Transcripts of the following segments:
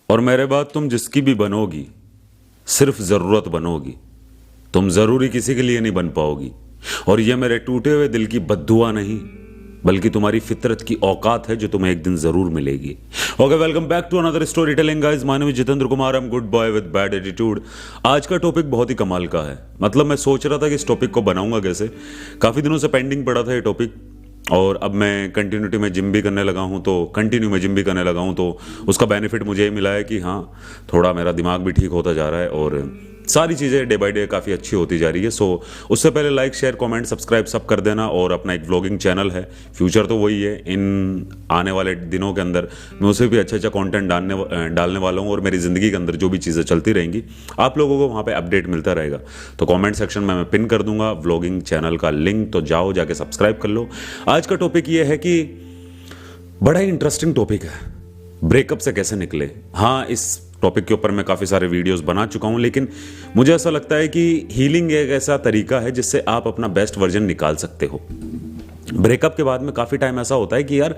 और मेरे बाद तुम जिसकी भी बनोगी सिर्फ ज़रूरत बनोगी, तुम ज़रूरी किसी के लिए नहीं बन पाओगी। और ये मेरे टूटे हुए दिल की बद्दुआ नहीं बल्कि तुम्हारी फितरत की औकात है जो तुम्हें एक दिन ज़रूर मिलेगी। Okay, welcome back to another story telling guys. My name is Jitendra Kumar, I am good boy with bad attitude. आज का टॉपिक बहुत ही कमाल का है। मतलब मैं सोच रहा था कि इस टॉपिक को बनाऊंगा कैसे, काफ़ी दिनों से पेंडिंग पड़ा था ये टॉपिक। और अब मैं कंटिन्यूटी में जिम भी करने लगा हूँ, तो कंटिन्यू में जिम भी करने लगा हूँ, तो उसका बेनिफिट मुझे ये मिला है कि हाँ, थोड़ा मेरा दिमाग भी ठीक होता जा रहा है और सारी चीज़ें डे बाय डे काफ़ी अच्छी होती जा रही है। सो उससे पहले लाइक, शेयर, कमेंट, सब्सक्राइब सब कर देना। और अपना एक व्लॉगिंग चैनल है, फ्यूचर तो वही है, इन आने वाले दिनों के अंदर मैं उसे भी अच्छा कंटेंट डालने वाला हूँ। और मेरी ज़िंदगी के अंदर जो भी चीज़ें चलती रहेंगी आप लोगों को वहाँ पे अपडेट मिलता रहेगा। तो कमेंट सेक्शन में मैं पिन कर दूंगा व्लॉगिंग चैनल का लिंक, तो जाओ जाके सब्सक्राइब कर लो। आज का टॉपिक ये है कि बड़ा ही इंटरेस्टिंग टॉपिक है, ब्रेकअप से कैसे निकले। हाँ, इस टॉपिक के ऊपर मैं काफ़ी सारे वीडियोस बना चुका हूं, लेकिन मुझे ऐसा लगता है कि हीलिंग एक ऐसा तरीका है जिससे आप अपना बेस्ट वर्जन निकाल सकते हो। ब्रेकअप के बाद में काफ़ी टाइम ऐसा होता है कि यार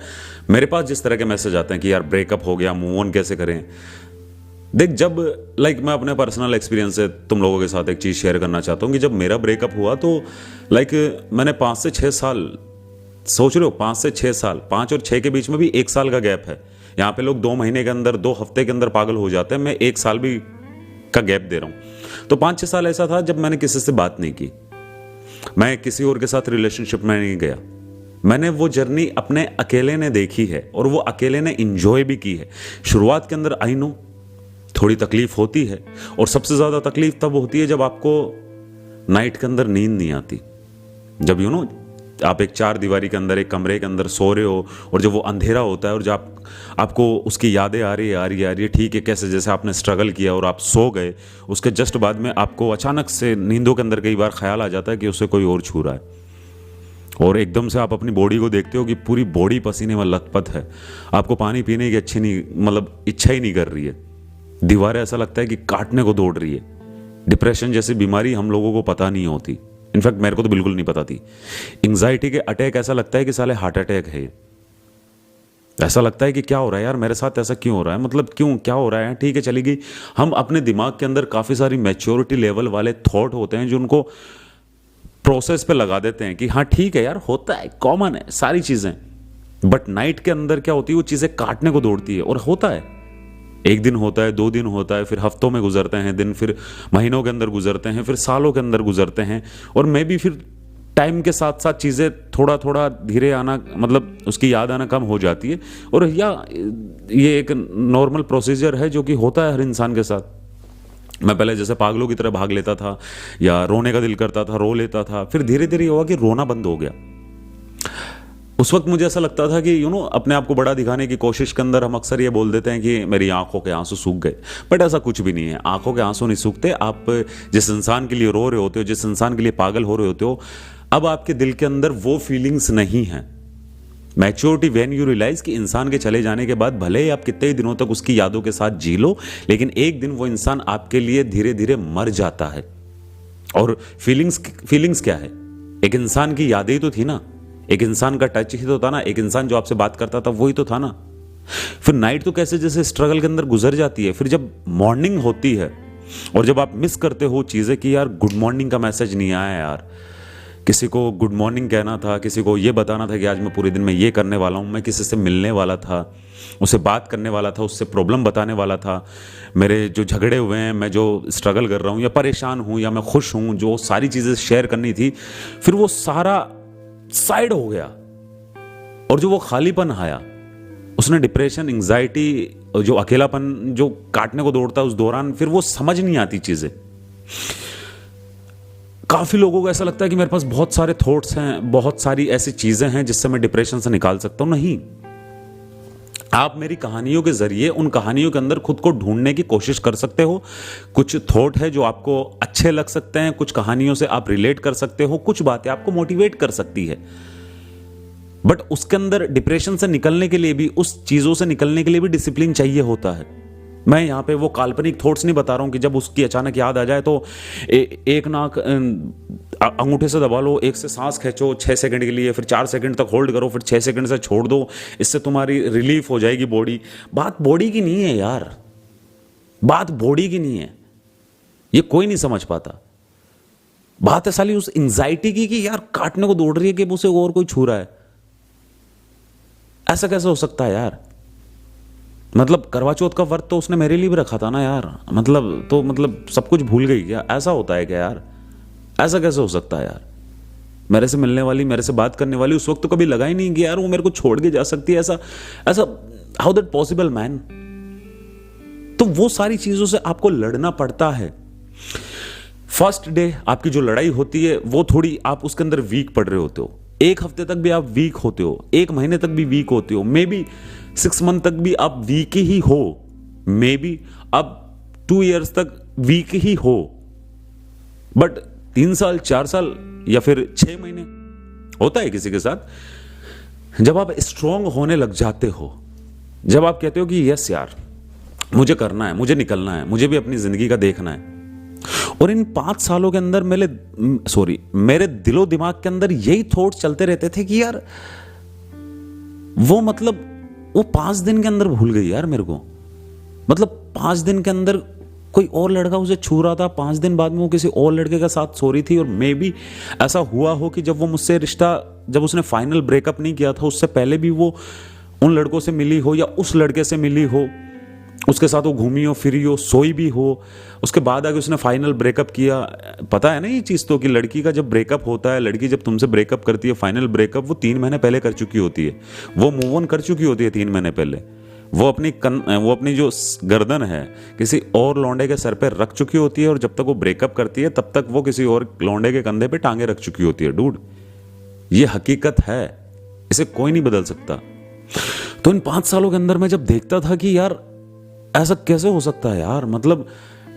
मेरे पास जिस तरह के मैसेज आते हैं कि यार ब्रेकअप हो गया, मूव ऑन कैसे करें। देख, जब मैं अपने पर्सनल एक्सपीरियंस से तुम लोगों के साथ एक चीज़ शेयर करना चाहता हूँ कि जब मेरा ब्रेकअप हुआ तो मैंने 5 से 6 साल, सोच रहे हो 5 से 6 साल, 5 और 6 के बीच में भी 1 साल का गैप है। यहाँ पे लोग 2 महीने के अंदर, 2 हफ्ते के अंदर पागल हो जाते हैं, मैं 1 साल भी का गैप दे रहा हूँ। तो 5-6 साल ऐसा था जब मैंने किसी से बात नहीं की, मैं किसी और के साथ रिलेशनशिप में नहीं गया। मैंने वो जर्नी अपने अकेले ने देखी है और वो अकेले ने इंजॉय भी की है। शुरुआत के अंदर आई नो थोड़ी तकलीफ होती है, और सबसे ज़्यादा तकलीफ तब होती है जब आपको नाइट के अंदर नींद नहीं आती। जब आप एक 4 दीवारी के अंदर, एक कमरे के अंदर सो रहे हो और जब वो अंधेरा होता है और जब आपको उसकी यादें आ रही है, ठीक है, कैसे जैसे आपने स्ट्रगल किया और आप सो गए, उसके जस्ट बाद में आपको अचानक से नींदों के अंदर कई बार ख्याल आ जाता है कि उसे कोई और छू रहा है, और एकदम से आप अपनी बॉडी को देखते हो कि पूरी बॉडी पसीने में लथपथ है, आपको पानी पीने की इच्छा ही नहीं कर रही है, दीवारें ऐसा लगता है कि काटने को दौड़ रही है। डिप्रेशन जैसी बीमारी हम लोगों को पता नहीं होती, इनफैक्ट मेरे को तो बिल्कुल नहीं पता थी। एंग्जाइटी के अटैक ऐसा लगता है कि साले हार्ट अटैक है। ऐसा लगता है कि क्या हो रहा है यार, मेरे साथ ऐसा क्यों हो रहा है, क्यों, क्या हो रहा है। ठीक है, चली गई। हम अपने दिमाग के अंदर काफ़ी सारी मैच्योरिटी लेवल वाले थॉट होते हैं जो उनको प्रोसेस पे लगा देते हैं कि हाँ ठीक है यार, होता है, कॉमन है सारी चीज़ें। बट नाइट के अंदर क्या होती है, वो चीज़ें काटने को दौड़ती है। और होता है, 1 दिन होता है, 2 दिन होता है, फिर हफ्तों में गुजरते हैं दिन, फिर महीनों के अंदर गुजरते हैं, फिर सालों के अंदर गुजरते हैं। और मैं भी फिर टाइम के साथ साथ चीज़ें थोड़ा थोड़ा धीरे आना, उसकी याद आना कम हो जाती है। और ये एक नॉर्मल प्रोसीजर है जो कि होता है हर इंसान के साथ। मैं पहले जैसे पागलों की तरह भाग लेता था या रोने का दिल करता था, रो लेता था, फिर धीरे धीरे हुआ कि रोना बंद हो गया। उस वक्त मुझे ऐसा लगता था कि अपने आप को बड़ा दिखाने की कोशिश के अंदर हम अक्सर ये बोल देते हैं कि मेरी आंखों के आंसू सूख गए। बट ऐसा कुछ भी नहीं है, आंखों के आंसू नहीं सूखते। आप जिस इंसान के लिए रो रहे होते हो, जिस इंसान के लिए पागल हो रहे होते हो, अब आपके दिल के अंदर वो फीलिंग्स नहीं है। मैच्योरिटी व्हेन यू रियलाइज कि इंसान के चले जाने के बाद भले ही आप कितने ही दिनों तक उसकी यादों के साथ जी लो, लेकिन एक दिन वो इंसान आपके लिए धीरे धीरे मर जाता है। और फीलिंग्स क्या है, एक इंसान की यादें ही तो थी ना, एक इंसान का टच ही तो था ना, एक इंसान जो आपसे बात करता था वही तो था ना। फिर नाइट तो कैसे जैसे स्ट्रगल के अंदर गुजर जाती है, फिर जब मॉर्निंग होती है और जब आप मिस करते हो चीज़ें कि यार गुड मॉर्निंग का मैसेज नहीं आया, यार किसी को गुड मॉर्निंग कहना था, किसी को ये बताना था कि आज मैं पूरे दिन में ये करने वाला हूँ, मैं किसी से मिलने वाला था, उससे बात करने वाला था, उससे प्रॉब्लम बताने वाला था, मेरे जो झगड़े हुए हैं, मैं जो स्ट्रगल कर रहा हूँ या परेशान हूँ या मैं खुश हूँ, जो सारी चीज़ें शेयर करनी थी, फिर वो सारा साइड हो गया। और जो वो खालीपन आया, उसने डिप्रेशन, एंग्जाइटी, जो अकेलापन जो काटने को दौड़ता है उस दौरान, फिर वो समझ नहीं आती चीजें। काफी लोगों को ऐसा लगता है कि मेरे पास बहुत सारे थॉट्स हैं, बहुत सारी ऐसी चीजें हैं जिससे मैं डिप्रेशन से निकाल सकता हूं। नहीं, आप मेरी कहानियों के जरिए उन कहानियों के अंदर खुद को ढूंढने की कोशिश कर सकते हो। कुछ थॉट है जो आपको अच्छे लग सकते हैं, कुछ कहानियों से आप रिलेट कर सकते हो, कुछ बातें आपको मोटिवेट कर सकती है। बट उसके अंदर डिप्रेशन से निकलने के लिए भी, उस चीजों से निकलने के लिए भी डिसिप्लिन चाहिए होता है। मैं यहाँ पे वो काल्पनिक थॉट्स नहीं बता रहा हूँ कि जब उसकी अचानक याद आ जाए तो एक नाक अंगूठे से दबा लो, एक से सांस खींचो 6 सेकंड के लिए, फिर 4 सेकंड तक होल्ड करो, फिर 6 सेकंड से छोड़ दो, इससे तुम्हारी रिलीफ हो जाएगी बॉडी। बात बॉडी की नहीं है यार, बात बॉडी की नहीं है, ये कोई नहीं समझ पाता। बात है साली उस एंजाइटी की कि यार काटने को दौड़ रही है कि उसे और कोई छू रहा है। ऐसा कैसे हो सकता है यार? मतलब करवा चौथ का व्रत तो उसने मेरे लिए भी रखा था ना यार, मतलब सब कुछ भूल गई क्या? ऐसा होता है क्या यार? ऐसा कैसे हो सकता है यार? मेरे से मिलने वाली, मेरे से बात करने वाली, उस वक्त तो कभी लगा ही नहीं कि यार वो मेरे को छोड़ के जा सकती है। ऐसा ऐसा हाउ दैट पॉसिबल मैन? तो वो सारी चीजों से आपको लड़ना पड़ता है। फर्स्ट डे आपकी जो लड़ाई होती है वो थोड़ी आप उसके अंदर वीक पड़ रहे होते हो, एक हफ्ते तक भी आप वीक होते हो, एक महीने तक भी वीक होते हो, मे बी 6 मंथ तक भी आप वीक ही हो, मे बी अब 2 इयर्स तक वीक ही हो, बट 3 साल 4 साल या फिर 6 महीने होता है किसी के साथ। जब आप स्ट्रांग होने लग जाते हो, जब आप कहते हो कि यस यार मुझे करना है, मुझे निकलना है, मुझे भी अपनी जिंदगी का देखना है। और इन 5 सालों के अंदर मेरे दिलो दिमाग के अंदर यही थॉट चलते रहते थे कि यार वो 5 दिन के अंदर भूल गई यार मेरे को। मतलब 5 दिन के अंदर कोई और लड़का उसे छू रहा था, 5 दिन बाद में वो किसी और लड़के का साथ सो रही थी। और मे बी ऐसा हुआ हो कि जब वो मुझसे रिश्ता, जब उसने फाइनल ब्रेकअप नहीं किया था, उससे पहले भी वो उन लड़कों से मिली हो या उस लड़के से मिली हो, उसके साथ वो घूमी हो, फिरी हो, सोई भी हो, उसके बाद आगे उसने फाइनल ब्रेकअप किया। पता है ना ये चीज़ तो कि लड़की का जब ब्रेकअप होता है, लड़की जब तुमसे ब्रेकअप करती है, फाइनल ब्रेकअप, वो 3 महीने पहले कर चुकी होती है, वो मूव ऑन कर चुकी होती है 3 महीने पहले। वो अपनी जो गर्दन है किसी और लौंडे के सर पे रख चुकी होती है, और जब तक वो ब्रेकअप करती है तब तक वो किसी और लौंडे के कंधे पे टांगे रख चुकी होती है। डूड, ये हकीकत है, इसे कोई नहीं बदल सकता। तो इन 5 सालों के अंदर मैं जब देखता था कि यार ऐसा कैसे हो सकता है यार, मतलब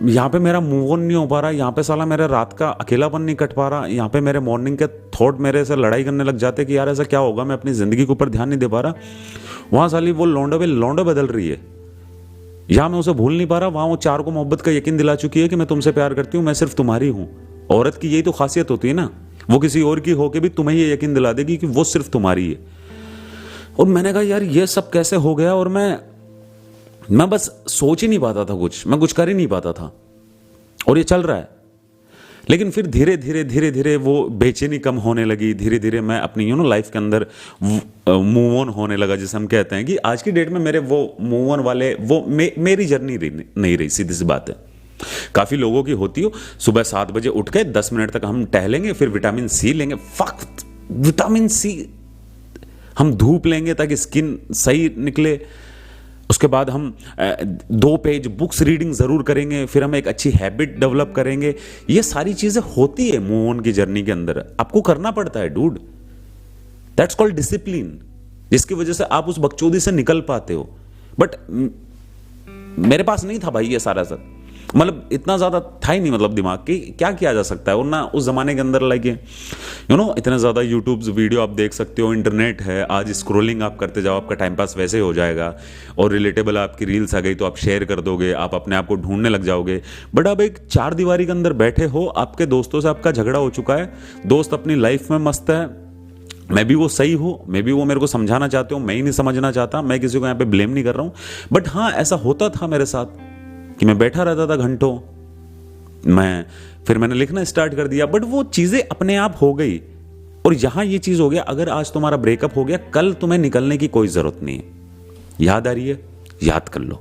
यहाँ पे मेरा मूव ऑन नहीं हो पा रहा, यहाँ पे साला मेरा रात का अकेलापन नहीं कट पा रहा, यहाँ पे मेरे मॉर्निंग के थॉट मेरे से लड़ाई करने लग जाते कि यार ऐसा क्या होगा, मैं अपनी जिंदगी के ऊपर ध्यान नहीं दे पा रहा। वहाँ साली वो लौंडे बदल रही है, यहाँ मैं उसे भूल नहीं पा रहा, वहाँ वो 4 को मोहब्बत का यकीन दिला चुकी है कि मैं तुमसे प्यार करती हूँ, मैं सिर्फ तुम्हारी हूँ। औरत की यही तो खासियत होती है ना, वो किसी और की होके भी तुम्हें ये यकीन दिला देगी कि वो सिर्फ तुम्हारी है। और मैंने कहा यार ये सब कैसे हो गया, और मैं बस सोच ही नहीं पाता था, मैं कुछ कर ही नहीं पाता था, और ये चल रहा है। लेकिन फिर धीरे धीरे वो बेचैनी कम होने लगी, धीरे धीरे मैं अपनी लाइफ के अंदर मूव ऑन होने लगा, जिसे हम कहते हैं कि आज की डेट में मेरे वो मूव ऑन वाले मेरी जर्नी नहीं रही, सीधी सी बात है। काफी लोगों की होती हो, सुबह 7 बजे उठ के 10 मिनट तक हम टहलेंगे, फिर विटामिन सी लेंगे, विटामिन सी, हम धूप लेंगे ताकि स्किन सही निकले, उसके बाद हम 2 पेज बुक्स रीडिंग जरूर करेंगे, फिर हम एक अच्छी हैबिट डेवलप करेंगे। ये सारी चीजें होती है मूव ऑन की जर्नी के अंदर, आपको करना पड़ता है डूड। दैट्स कॉल्ड डिसिप्लिन, जिसकी वजह से आप उस बकचोदी से निकल पाते हो। बट मेरे पास नहीं था भाई ये सारा सब, मतलब इतना ज्यादा था ही नहीं, मतलब दिमाग की क्या किया जा सकता है। और ना उस जमाने के अंदर लाइक इतने ज्यादा यूट्यूब वीडियो आप देख सकते हो, इंटरनेट है, आज स्क्रोलिंग आप करते जाओ, आपका टाइम पास वैसे हो जाएगा, और रिलेटेबल आपकी रील्स आ गई तो आप शेयर कर दोगे, आप अपने आप को ढूंढने लग जाओगे। बट अब एक 4 दीवारी के अंदर बैठे हो, आपके दोस्तों से आपका झगड़ा हो चुका है, दोस्त अपनी लाइफ में मस्त है, मैं भी वो सही हूँ, मैं भी वो मेरे को समझाना चाहते हो, मैं ही नहीं समझना चाहता, मैं किसी को यहाँ पे ब्लेम नहीं कर रहा हूँ। बट हाँ, ऐसा होता था मेरे साथ कि मैं बैठा रहता था घंटों, फिर मैंने लिखना स्टार्ट कर दिया, बट वो चीजें अपने आप हो गई। और यहां ये चीज हो गया, अगर आज तुम्हारा ब्रेकअप हो गया, कल तुम्हें निकलने की कोई जरूरत नहीं है। याद आ रही है, याद कर लो,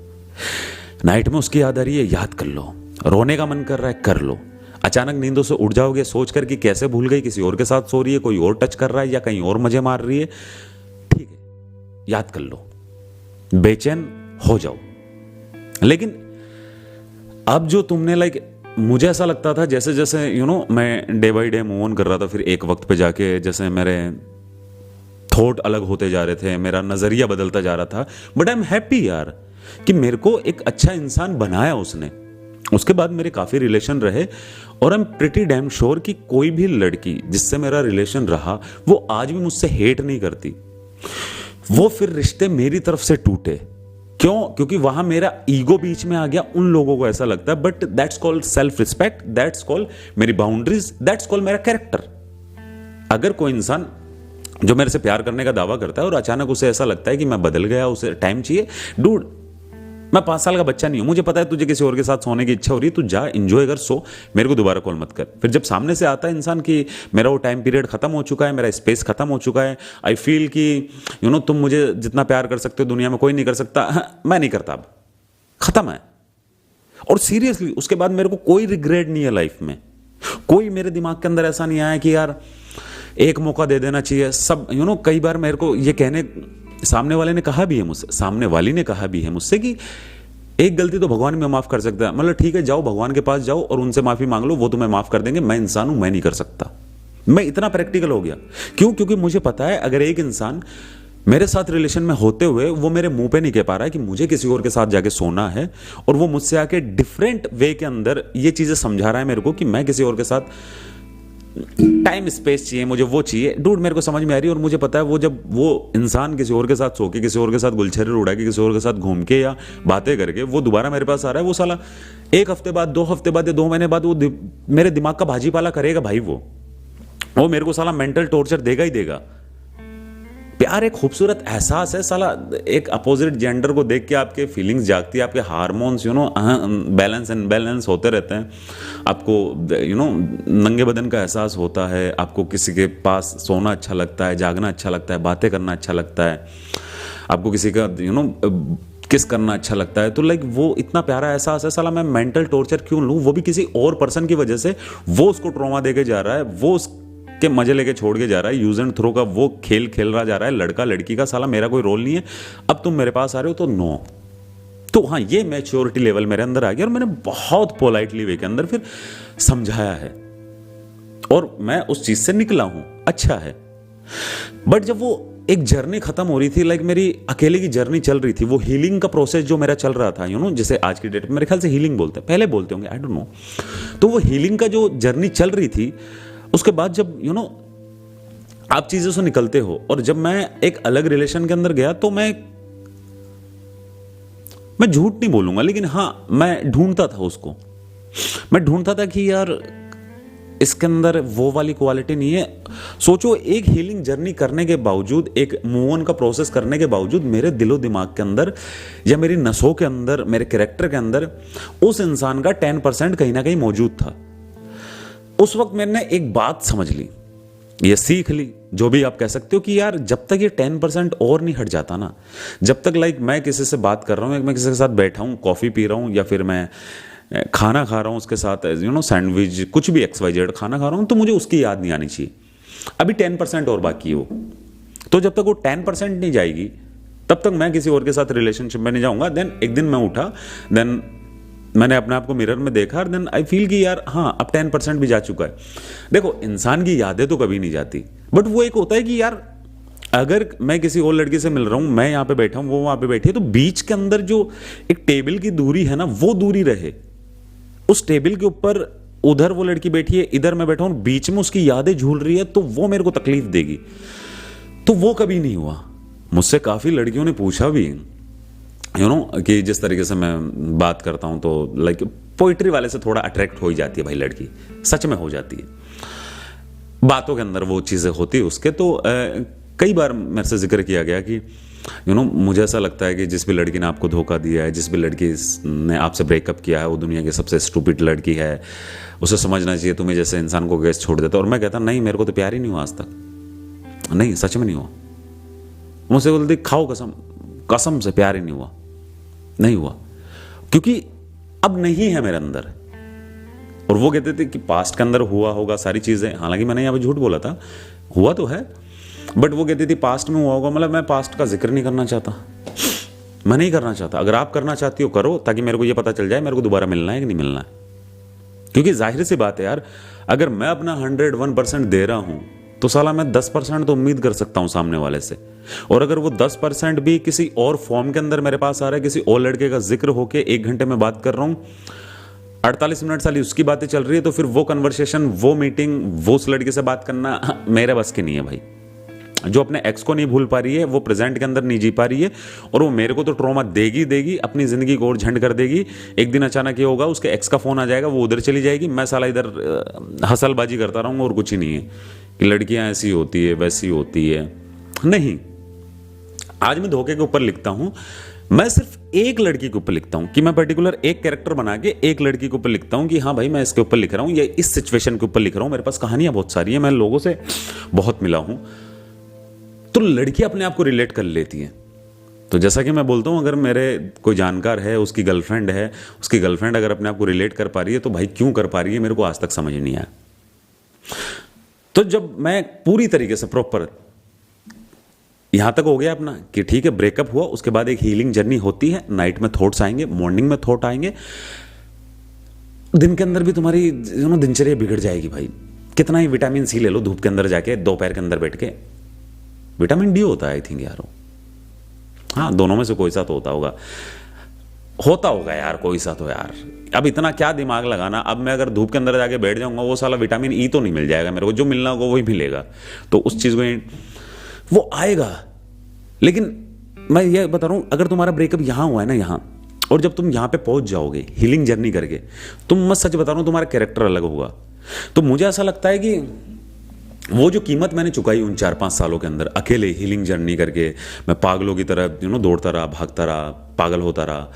नाइट में उसकी याद आ रही है, याद कर लो, रोने का मन कर रहा है, कर लो, अचानक नींदों से उठ जाओगे सोच कर कि कैसे भूल गई, किसी और के साथ सो रही है, कोई और टच कर रहा है या कहीं और मजे मार रही है, ठीक है, याद कर लो, बेचैन हो जाओ। लेकिन अब जो तुमने मुझे ऐसा लगता था जैसे जैसे मैं day by day move on कर रहा था, फिर एक वक्त पे जाके जैसे मेरे थॉट अलग होते जा रहे थे, मेरा नजरिया बदलता जा रहा था। बट आई एम हैप्पी यार कि मेरे को एक अच्छा इंसान बनाया उसने। उसके बाद मेरे काफी रिलेशन रहे, और I am pretty damn sure कि कोई भी लड़की जिससे मेरा रिलेशन रहा वो आज भी मुझसे हेट नहीं करती। वो फिर रिश्ते मेरी तरफ से टूटे, क्यों? क्योंकि वहां मेरा ईगो बीच में आ गया। उन लोगों को ऐसा लगता है, but that's called self respect, that's called मेरी बाउंड्रीज, दैट्स कॉल्ड मेरा कैरेक्टर। अगर कोई इंसान जो मेरे से प्यार करने का दावा करता है और अचानक उसे ऐसा लगता है कि मैं बदल गया, उसे टाइम चाहिए, डूड मैं 5 साल का बच्चा नहीं हूं, मुझे पता है तुझे किसी और के साथ सोने की इच्छा हो रही है, तू जा एंजॉय कर, सो, मेरे को दोबारा कॉल मत कर। फिर जब सामने से आता है इंसान कि मेरा वो टाइम पीरियड खत्म हो चुका है, मेरा स्पेस खत्म हो चुका है, आई फील कि तुम मुझे जितना प्यार कर सकते हो दुनिया में कोई नहीं कर सकता, मैं नहीं करता, अब खत्म है। और सीरियसली उसके बाद मेरे को कोई रिग्रेट नहीं है लाइफ में, कोई मेरे दिमाग के अंदर ऐसा नहीं आया कि यार एक मौका दे देना चाहिए। सब कई बार मेरे को ये कहने, सामने वाले ने कहा भी है मुझसे, सामने वाली ने कहा भी है मुझसे कि एक गलती तो भगवान में माफ कर सकता है, मतलब ठीक है जाओ भगवान के पास जाओ और उनसे माफी मांग लो, वो तुम्हें माफ कर देंगे, मैं इंसान हूं, मैं नहीं कर सकता। मैं इतना प्रैक्टिकल हो गया। क्यों? क्योंकि मुझे पता है अगर एक इंसान मेरे साथ रिलेशन में होते हुए वो मेरे मुंह पे नहीं कह पा रहा है कि मुझे किसी और के साथ जाके सोना है, और वो मुझसे आके डिफरेंट वे के अंदर ये चीजें समझा रहा है मेरे को कि मैं किसी और के साथ टाइम स्पेस चाहिए, मुझे वो चाहिए, डूड मेरे को समझ में आ रही है। और मुझे पता है वो जब वो इंसान किसी और के साथ सो के, किसी और के साथ गुलछर्रे उड़ा के, किसी और के साथ घूम के या बातें करके वो दोबारा मेरे पास आ रहा है, वो साला 1 हफ्ते बाद, 2 हफ्ते बाद या 2 महीने बाद वो मेरे दिमाग का भाजी पाला करेगा भाई। वो मेरे को साला मेंटल टॉर्चर देगा ही देगा। प्यार एक खूबसूरत एहसास है साला, एक अपोजिट जेंडर को देख के आपके फीलिंग्स जागती है, आपके हार्मोन्स बैलेंस एंड बैलेंस होते रहते हैं, आपको नंगे बदन का एहसास होता है, आपको किसी के पास सोना अच्छा लगता है, जागना अच्छा लगता है, बातें करना अच्छा लगता है, आपको किसी का किस करना अच्छा लगता है। तो लाइक वो इतना प्यारा एहसास है साला, मैं मेंटल टॉर्चर क्यों लूँ, वो भी किसी और पर्सन की वजह से। वो उसको ट्रॉमा देके जा रहा है, वो के मजे लेके छोड़ के जा रहा है, यूज एंड थ्रो का वो खेल खेल रहा जा रहा है, लड़का लड़की का, साला मेरा कोई रोल नहीं है। अब तुम मेरे पास आ रहे हो तो नो। तो हाँ, ये मैच्योरिटी लेवल मेरे अंदर आ गया और मैंने बहुत पोलाइटली वे के अंदर फिर समझाया है और मैं उस चीज से निकला हूं, अच्छा है। बट जब वो एक जर्नी खत्म हो रही थी, लाइक मेरी अकेले की जर्नी चल रही थी, वो हीलिंग का प्रोसेस जो मेरा चल रहा था, जैसे आज की डेट में मेरे ख्याल से हीलिंग बोलते हैं, पहले बोलते होंगे, आई डोंट नो। तो वो हीलिंग का जो जर्नी चल रही थी, उसके बाद जब आप चीजों से निकलते हो, और जब मैं एक अलग रिलेशन के अंदर गया तो मैं झूठ नहीं बोलूंगा, लेकिन हाँ मैं ढूंढता था उसको, मैं ढूंढता था कि यार इसके अंदर वो वाली क्वालिटी नहीं है। सोचो, एक हीलिंग जर्नी करने के बावजूद, एक मूव ऑन का प्रोसेस करने के बावजूद, मेरे दिलो दिमाग के अंदर या मेरी नसों के अंदर, मेरे कैरेक्टर के अंदर उस इंसान का 10% कहीं ना कहीं मौजूद था। उस वक्त मैंने एक बात समझ ली, ये सीख ली, जो भी आप कह सकते हो, कि यार जब तक ये 10% और नहीं हट जाता ना, जब तक लाइक मैं किसी से बात कर रहा हूँ, मैं किसी के साथ बैठा हूँ, कॉफी पी रहा हूँ, या फिर मैं खाना खा रहा हूँ उसके साथ, सैंडविच, कुछ भी XYZ खाना खा रहा हूँ, तो मुझे उसकी याद नहीं आनी चाहिए। अभी 10% और बाकी है वो। तो जब तक वो 10% नहीं जाएगी, तब तक मैं किसी और के साथ रिलेशनशिप में नहीं जाऊंगा। देन एक दिन मैं उठा, देन मैंने अपने आप को मिरर में देखा, देन आई फील कि यार हाँ, अब 10% भी जा चुका है। देखो, इंसान की यादें तो कभी नहीं जाती, बट वो एक होता है कि यार अगर मैं किसी और लड़की से मिल रहा हूं, मैं यहां पे बैठा हूं, वो वहां पे बैठी है, तो बीच के अंदर जो एक टेबल की दूरी है ना, वो दूरी रहे। उस टेबल के ऊपर उधर वो लड़की बैठी है, इधर मैं बैठा हूं, बीच में उसकी यादें झूल रही है, तो वो मेरे को तकलीफ देगी। तो वो कभी नहीं हुआ। मुझसे काफी लड़कियों ने पूछा भी कि जिस तरीके से मैं बात करता हूं, तो लाइक पोइट्री वाले से थोड़ा अट्रैक्ट हो ही जाती है भाई लड़की, सच में हो जाती है, बातों के अंदर वो चीजें होती है उसके। तो कई बार मेरे से जिक्र किया गया कि मुझे ऐसा लगता है कि जिस भी लड़की ने आपको धोखा दिया है, जिस भी लड़की ने आपसे ब्रेकअप किया है, वो दुनिया की सबसे स्टूपिड लड़की है, उसे समझना चाहिए तुम्हें जैसे इंसान को गैस छोड़ देता। और मैं कहता नहीं, मेरे को तो प्यार ही नहीं हुआ आज तक, नहीं सच में नहीं हुआ। मुझसे बोलती खाओ कसम, कसम से प्यार ही नहीं हुआ, नहीं हुआ, क्योंकि अब नहीं है मेरे अंदर। और वो कहते थे कि पास्ट के अंदर हुआ होगा सारी चीजें, हालांकि मैंने यहाँ पे झूठ बोला था, हुआ तो है, बट वो कहती थी पास्ट में हुआ होगा। मतलब मैं पास्ट का जिक्र नहीं करना चाहता, मैं नहीं करना चाहता। अगर आप करना चाहती हो करो, ताकि मेरे को ये पता चल जाए मेरे को दोबारा मिलना है कि नहीं मिलना है। क्योंकि जाहिर सी बात है यार, अगर मैं अपना 101% दे रहा हूं, तो साला मैं 10% तो उम्मीद कर सकता हूं सामने वाले से। और अगर वो 10% भी किसी और फॉर्म के अंदर मेरे पास आ रहा है, किसी और लड़के का जिक्र होके 1 घंटे में बात कर रहा हूं, 48 मिनट साली उसकी बातें चल रही है, तो फिर वो कन्वर्सेशन, वो मीटिंग, वो उस लड़के से बात करना मेरे बस की नहीं है भाई। जो अपने एक्स को नहीं भूल पा रही है, वो प्रेजेंट के अंदर नहीं जी पा रही है, और वो मेरे को तो ट्रॉमा देगी देगी, अपनी जिंदगी को और झंड कर देगी। एक दिन अचानक ये होगा, उसके एक्स का फोन आ जाएगा, वो उधर चली जाएगी, मैं साला इधर हसलबाजी करता रहूंगा, और कुछ ही नहीं है कि लड़कियां ऐसी होती है वैसी होती है। नहीं, आज मैं धोखे के ऊपर लिखता हूं, मैं सिर्फ एक लड़की के ऊपर लिखता हूं कि मैं पर्टिकुलर एक कैरेक्टर बना के एक लड़की के ऊपर लिखता हूं कि हाँ भाई मैं इसके ऊपर लिख रहा हूं या इस सिचुएशन के ऊपर लिख रहा हूं। मेरे पास कहानियां बहुत सारी हैं, मैं लोगों से बहुत मिला हूं, तो लड़कियां अपने आप को रिलेट कर लेती हैं। तो जैसा कि मैं बोलता हूं, अगर मेरे कोई जानकार है, उसकी गर्लफ्रेंड है, उसकी गर्लफ्रेंड अगर अपने आप को रिलेट कर पा रही है तो भाई क्यों कर पा रही है, मेरे को आज तक समझ नहीं आया। तो जब मैं पूरी तरीके से प्रॉपर यहां तक हो गया अपना कि ठीक है ब्रेकअप हुआ, उसके बाद एक हीलिंग जर्नी होती है, नाइट में थॉट्स आएंगे, मॉर्निंग में थॉट आएंगे, दिन के अंदर भी तुम्हारी दिनचर्या बिगड़ जाएगी भाई। कितना ही विटामिन सी ले लो धूप के अंदर जाके, दोपहर के अंदर बैठ के, विटामिन डी होता है आई थिंक यार, हाँ दोनों में से कोई सा तो होता होगा यार, कोई सा तो यार। अब इतना क्या दिमाग लगाना, अब मैं अगर धूप के अंदर जाके बैठ जाऊंगा वो साला विटामिन ई तो नहीं मिल जाएगा मेरे को, जो मिलना होगा वही मिलेगा, तो उस चीज को वो आएगा। लेकिन मैं ये बता रहा हूं, अगर तुम्हारा ब्रेकअप यहां हुआ है ना, यहां, और जब तुम यहां पे पहुंच जाओगे हीलिंग जर्नी करके, तुम मैं सच बता रहा हूं तुम्हारा कैरेक्टर अलग होगा। तो मुझे ऐसा लगता है कि वो जो कीमत मैंने चुकाई उन 4-5 सालों के अंदर अकेले हीलिंग जर्नी करके, मैं पागलों की तरह दौड़ता रहा, भागता रहा, पागल होता रहा,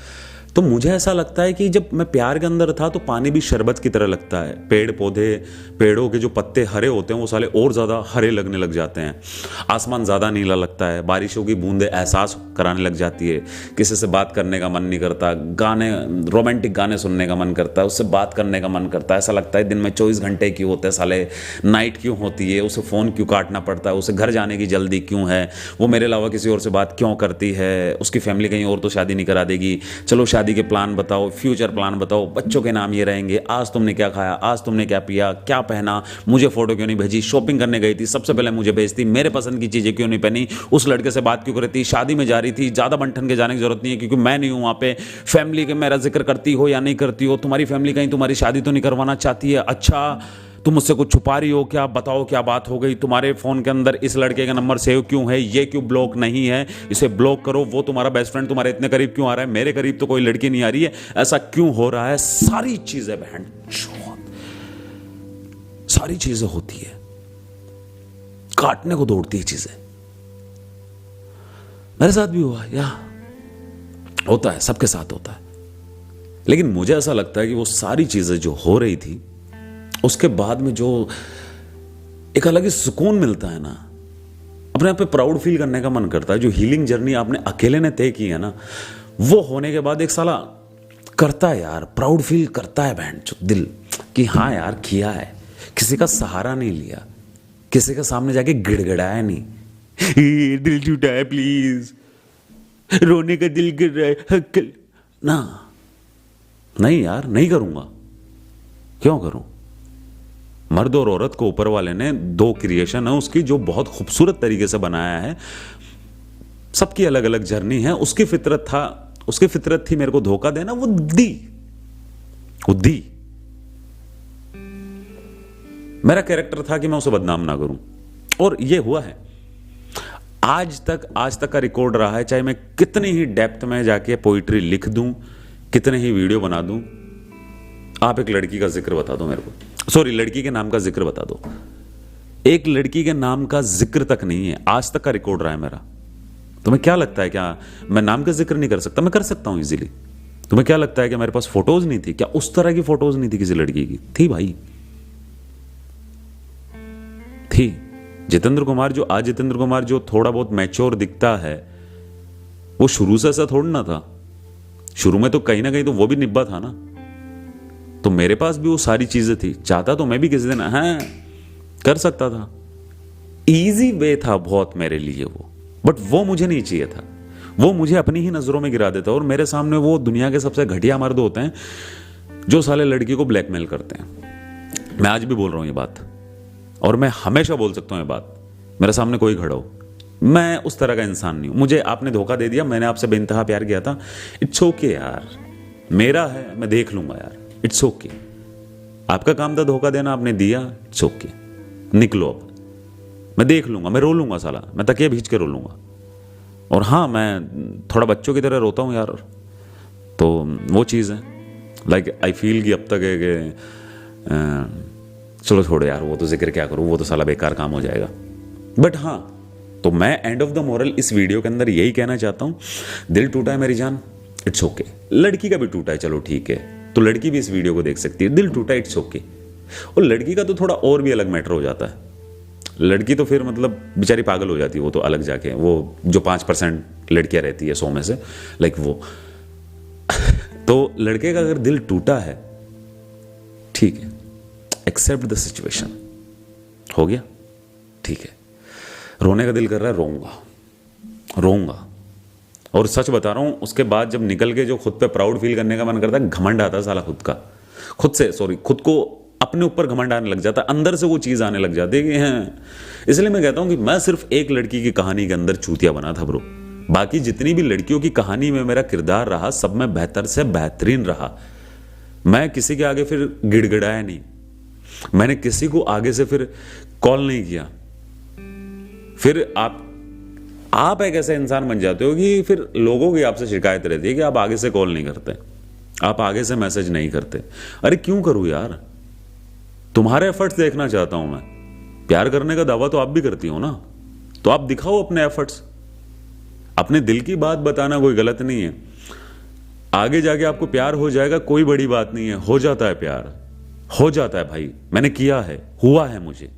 तो मुझे ऐसा लगता है कि जब मैं प्यार के अंदर था तो पानी भी शरबत की तरह लगता है। पेड़ पौधे, पेड़ों के जो पत्ते हरे होते हैं वो साले और ज़्यादा हरे लगने लग जाते हैं, आसमान ज़्यादा नीला लगता है, बारिशों की बूंदें एहसास कराने लग जाती है, किसी से बात करने का मन नहीं करता, गाने, रोमांटिक गाने सुनने का मन करता है, उससे बात करने का मन करता है, ऐसा लगता है दिन में 24 घंटे क्यों होते हैं साले, नाइट क्यों होती है, उसे फ़ोन क्यों काटना पड़ता है, उसे घर जाने की जल्दी क्यों है, वो मेरे अलावा किसी और से बात क्यों करती है, उसकी फैमिली कहीं और तो शादी नहीं करा देगी, चलो शादी के प्लान बताओ, फ्यूचर प्लान बताओ, बच्चों के नाम ये रहेंगे, आज तुमने क्या खाया, आज तुमने क्या पिया, क्या पहना, मुझे फोटो क्यों नहीं भेजी, शॉपिंग करने गई थी सबसे पहले मुझे भेजती, मेरे पसंद की चीजें क्यों नहीं पहनी, उस लड़के से बात क्यों करती, शादी में जा रही थी, ज्यादा बंठन के जाने की जरूरत नहीं है क्योंकि मैं नहीं हूं वहां पे, फैमिली के मेरा जिक्र करती हो या नहीं करती हो, तुम्हारी फैमिली कहीं तुम्हारी शादी तो नहीं करवाना चाहती है, अच्छा तुम मुझसे कुछ छुपा रही हो क्या, बताओ क्या बात हो गई, तुम्हारे फोन के अंदर इस लड़के का नंबर सेव क्यों है, ये क्यों ब्लॉक नहीं है, इसे ब्लॉक करो, वो तुम्हारा बेस्ट फ्रेंड तुम्हारे इतने करीब क्यों आ रहा है, मेरे करीब तो कोई लड़की नहीं आ रही है, ऐसा क्यों हो रहा है, सारी चीजें बहन, सारी चीजें होती है, काटने को दौड़ती है चीजें। मेरे साथ भी हुआ या होता है, सबके साथ होता है, लेकिन मुझे ऐसा लगता है कि वो सारी चीजें जो हो रही थी उसके बाद में जो एक अलग ही सुकून मिलता है ना, अपने आप पे प्राउड फील करने का मन करता है। जो हीलिंग जर्नी आपने अकेले ने तय की है ना, वो होने के बाद एक साला करता है यार, प्राउड फील करता है बहन जो दिल कि हाँ यार किया है, किसी का सहारा नहीं लिया, किसी के सामने जाके गिड़गिड़ाया नहीं, दिल टूटा है प्लीज, रोने का दिल कर रहा है ना, नहीं यार नहीं करूंगा, क्यों करूं। मर्द और औरत को ऊपर वाले ने दो क्रिएशन है उसकी जो बहुत खूबसूरत तरीके से बनाया है, सबकी अलग अलग जर्नी है, उसकी फितरत था, उसकी फितरत थी मेरे को धोखा देना, वो दी। मेरा कैरेक्टर था कि मैं उसे बदनाम ना करूं, और ये हुआ है। आज तक का रिकॉर्ड रहा है, चाहे मैं कितनी ही डेप्थ में जाके पोइट्री लिख दूं, कितने ही वीडियो बना दूं, आप एक लड़की का जिक्र बता दो मेरे को, सॉरी लड़की के नाम का जिक्र बता दो, एक लड़की के नाम का जिक्र तक नहीं है, आज तक का रिकॉर्ड रहा है मेरा। तुम्हें क्या लगता है क्या मैं नाम का जिक्र नहीं कर सकता? मैं कर सकता हूं इजीली। तुम्हें क्या लगता है कि मेरे पास फोटोज नहीं थी क्या? उस तरह की फोटोज नहीं थी किसी लड़की की, थी भाई, थी। जितेंद्र कुमार जो थोड़ा बहुत मैच्योर दिखता है, वो शुरू से ऐसा थोड़ा ना था, शुरू में तो कहीं ना कहीं तो वो भी निब्बा था ना, तो मेरे पास भी वो सारी चीजें थी, चाहता तो मैं भी किसी दिन हाँ कर सकता था, इजी वे था बहुत मेरे लिए वो, बट वो मुझे नहीं चाहिए था, वो मुझे अपनी ही नजरों में गिरा देता। और मेरे सामने वो दुनिया के सबसे घटिया मर्द होते हैं जो साले लड़की को ब्लैकमेल करते हैं। मैं आज भी बोल रहा हूं ये बात, और मैं हमेशा बोल सकता हूं ये बात, मेरे सामने कोई खड़ा हो, मैं उस तरह का इंसान नहीं हूं। मुझे आपने धोखा दे दिया, मैंने आपसे बेइंतहा प्यार किया था, इट्स ओके यार, मेरा है, मैं देख लूंगा यार, इट्स ओके। आपका काम था धोखा देना, आपने दिया, इट्स ओके, निकलो अब, मैं देख लूंगा, मैं रो लूंगा साला, मैं तकिया भींच के रो लूंगा। और हाँ, मैं थोड़ा बच्चों की तरह रोता हूँ यार, तो वो चीज़ है, लाइक आई फील कि अब तक है कि चलो छोड़ो यार, वो तो जिक्र क्या करूँ, वो तो साला बेकार काम हो जाएगा। बट हाँ, तो मैं एंड ऑफ द मोरल इस वीडियो के अंदर यही कहना चाहता हूं, दिल टूटा है मेरी जान, इट्स ओके। लड़की का भी टूटा है, चलो ठीक है, तो लड़की भी इस वीडियो को देख सकती है। दिल टूटा, इट्स ओके। और लड़की का तो थोड़ा और भी अलग मैटर हो जाता है। लड़की तो फिर मतलब बेचारी पागल हो जाती है, वो तो अलग जाके, वो जो 5% लड़कियां रहती है 100 में से, लाइक वो तो लड़के का अगर दिल टूटा है, ठीक है, एक्सेप्ट द सिचुएशन, हो गया, ठीक है। रोने का दिल कर रहा है, रोऊंगा। और सच बता रहा हूं, उसके बाद जब निकल के जो खुद पे प्राउड फील करने का मन करता है, घमंड आता है साला खुद को अपने ऊपर घमंड आने लग जाता है, अंदर से वो चीज आने लग जाती है कि हाँ। इसलिए मैं कहता हूं कि मैं सिर्फ एक लड़की की कहानी के अंदर चूतिया बना था ब्रो, बाकी जितनी भी लड़कियों की कहानी में मेरा किरदार रहा, सब में बेहतर से बेहतरीन रहा। मैं किसी के आगे फिर गिड़गिड़ाया नहीं, मैंने किसी को आगे से फिर कॉल नहीं किया। फिर आप एक ऐसे इंसान बन जाते हो कि फिर लोगों की आपसे शिकायत रहती है कि आप आगे से कॉल नहीं करते, आप आगे से मैसेज नहीं करते। अरे क्यों करूं यार, तुम्हारे एफर्ट्स देखना चाहता हूं मैं। प्यार करने का दावा तो आप भी करती हो ना, तो आप दिखाओ अपने एफर्ट्स। अपने दिल की बात बताना कोई गलत नहीं है। आगे जाके आपको प्यार हो जाएगा, कोई बड़ी बात नहीं है, हो जाता है प्यार, हो जाता है भाई, मैंने किया है, हुआ है मुझे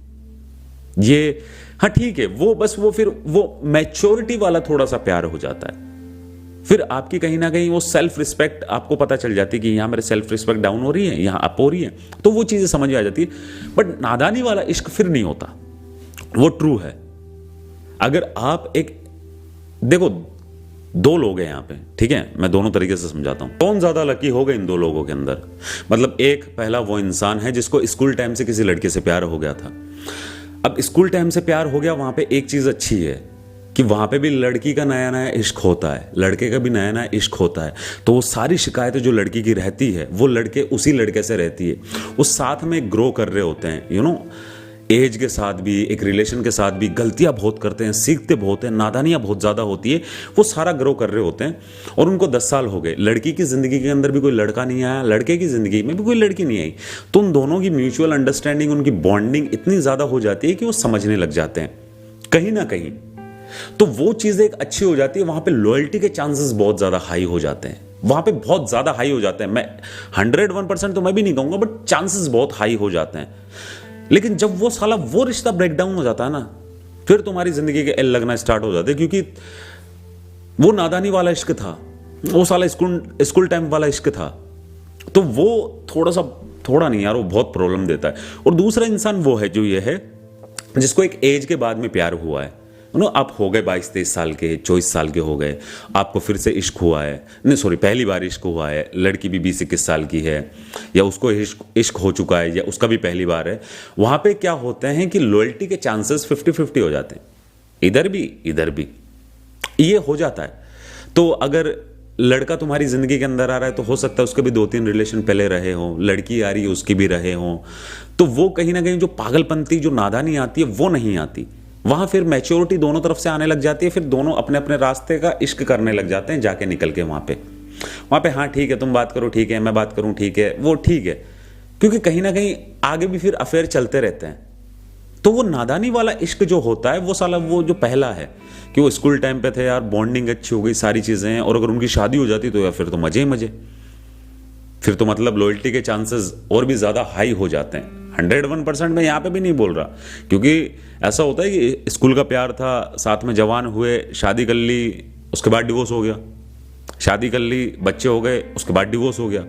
ये। हाँ ठीक है, वो बस वो फिर वो मैच्योरिटी वाला थोड़ा सा प्यार हो जाता है। फिर आपकी कहीं ना कहीं वो सेल्फ रिस्पेक्ट आपको पता चल जाती है कि यहां मेरे सेल्फ रिस्पेक्ट डाउन हो रही है, यहां अप हो रही है, तो वो चीजें समझ में आ जाती है। बट नादानी वाला इश्क फिर नहीं होता, वो ट्रू है। अगर आप एक देखो, दो लोग हैं यहां पे, ठीक है, मैं दोनों तरीके से समझाता हूं। कौन ज्यादा लकी होगा इन दो लोगों के अंदर? मतलब एक पहला वो इंसान है जिसको स्कूल टाइम से किसी लड़के से प्यार हो गया था। अब स्कूल टाइम से प्यार हो गया, वहां पे एक चीज अच्छी है कि वहां पे भी लड़की का नया नया इश्क होता है, लड़के का भी नया नया इश्क होता है। तो वो सारी शिकायतें जो लड़की की रहती है, वो लड़के उसी लड़के से रहती है। वो साथ में ग्रो कर रहे होते हैं, यू नो, एज के साथ भी, एक रिलेशन के साथ भी गलतियां बहुत करते हैं, सीखते बहुत हैं, नादानियां बहुत ज्यादा होती है, वो सारा ग्रो कर रहे होते हैं। और उनको 10 साल हो गए, लड़की की जिंदगी के अंदर भी कोई लड़का नहीं आया, लड़के की जिंदगी में भी कोई लड़की नहीं आई। तो उन दोनों की म्यूचुअल अंडरस्टैंडिंग, उनकी बॉन्डिंग इतनी ज्यादा हो जाती है कि वो समझने लग जाते हैं कहीं ना कहीं। तो वो चीजें एक अच्छी हो जाती है, वहां पे लॉयल्टी के चांसेस बहुत ज्यादा हाई हो जाते हैं, वहां पे बहुत ज्यादा हाई हो जाते हैं। मैं 101% तो मैं भी नहीं कहूंगा, बट चांसेस बहुत हाई हो जाते हैं। लेकिन जब वो साला वो रिश्ता ब्रेक डाउन हो जाता है ना, फिर तुम्हारी जिंदगी के एल लगना स्टार्ट हो जाते हैं, क्योंकि वो नादानी वाला इश्क था, वो साला स्कूल टाइम वाला इश्क था। तो वो थोड़ा नहीं यार, वो बहुत प्रॉब्लम देता है। और दूसरा इंसान वो है जो ये है जिसको एक एज के बाद में प्यार हुआ है। आप हो गए 22-23 साल के, 24 साल के हो गए, आपको फिर से इश्क हुआ है, नहीं सॉरी, पहली बार इश्क हुआ है, लड़की भी 20-21 साल की है, या उसको इश्क हो चुका है, या उसका भी पहली बार है। वहां पे क्या होते हैं कि लॉयल्टी के चांसेस 50-50 हो जाते हैं, इधर भी ये हो जाता है। तो अगर लड़का तुम्हारी जिंदगी के अंदर आ रहा है, तो हो सकता है उसके भी 2-3 रिलेशन पहले रहे हो, लड़की आ रही है उसकी भी रहे हो, तो वो कहीं ना कहीं जो पागलपंती, जो नादानी आती है, वो नहीं आती। वहां फिर मैच्योरिटी दोनों तरफ से आने लग जाती है, फिर दोनों अपने अपने रास्ते का इश्क करने लग जाते हैं जाके निकल के वहां पे। हाँ ठीक है, तुम बात करो, ठीक है, मैं बात करूं, ठीक है, वो ठीक है, क्योंकि कहीं ना कहीं आगे भी फिर अफेयर चलते रहते हैं। तो वो नादानी वाला इश्क जो होता है, वो साला वो जो पहला है कि वो स्कूल टाइम पे थे यार, बॉन्डिंग अच्छी हो गई, सारी चीजें हैं, और अगर उनकी शादी हो जाती तो यार फिर तो मजे ही मजे, फिर तो मतलब लॉयल्टी के चांसेस और भी ज्यादा हाई हो जाते हैं। 101% मैं यहाँ पे भी नहीं बोल रहा, क्योंकि ऐसा होता है कि स्कूल का प्यार था, साथ में जवान हुए, शादी कर ली, उसके बाद डिवोर्स हो गया, शादी कर ली, बच्चे हो गए, उसके बाद डिवोर्स हो गया,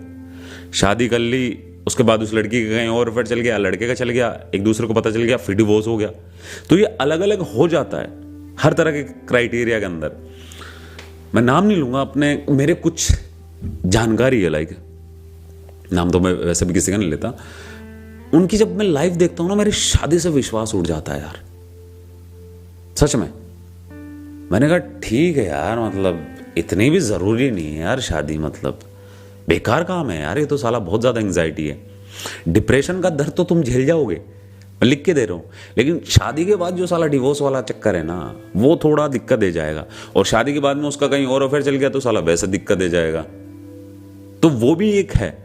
शादी कर ली, उसके बाद उस लड़की का कहीं और अफेयर चल गया, लड़के का चल गया, एक दूसरे को पता चल गया, फिर डिवोर्स हो गया। तो ये अलग अलग हो जाता है हर तरह के क्राइटेरिया के अंदर। मैं नाम नहीं लूंगा, अपने मेरे कुछ जानकारी है, लाइक नाम तो मैं वैसे भी किसी का नहीं लेता, उनकी जब मैं लाइव देखता हूं ना, मेरी शादी से विश्वास उठ जाता है यार, सच में। मैंने कहा ठीक है यार, मतलब इतनी भी जरूरी नहीं है यार शादी, मतलब बेकार काम है यार, ये तो साला बहुत ज्यादा एंजाइटी है। डिप्रेशन का दर्द तो तुम झेल जाओगे, मैं लिख के दे रहा हूं, लेकिन शादी के बाद जो साला डिवोर्स वाला चक्कर है ना, वो थोड़ा दिक्कत दे जाएगा। और शादी के बाद में उसका कहीं और अफेयर चल गया तो साला वैसे दिक्कत दे जाएगा। तो वो भी एक है।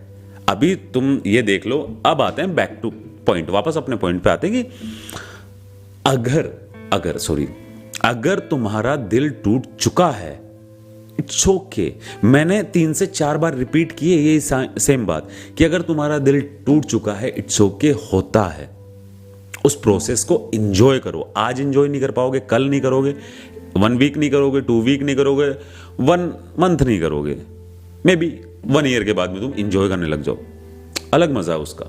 अभी तुम ये देख लो, अब आते हैं बैक टू पॉइंट, वापस अपने पॉइंट पे आते हैं कि अगर तुम्हारा दिल टूट चुका है, इट्स ओके। मैंने 3 से 4 बार रिपीट की है ये सेम बात कि अगर तुम्हारा दिल टूट चुका है, इट्स ओके, होता है। उस प्रोसेस को एंजॉय करो। आज एंजॉय नहीं कर पाओगे, कल नहीं करोगे, 1 वीक नहीं करोगे, 2 वीक नहीं करोगे, 1 मंथ नहीं करोगे, मे बी 1 ईयर के बाद में तुम एंजॉय करने लग जाओ। अलग मजा है उसका।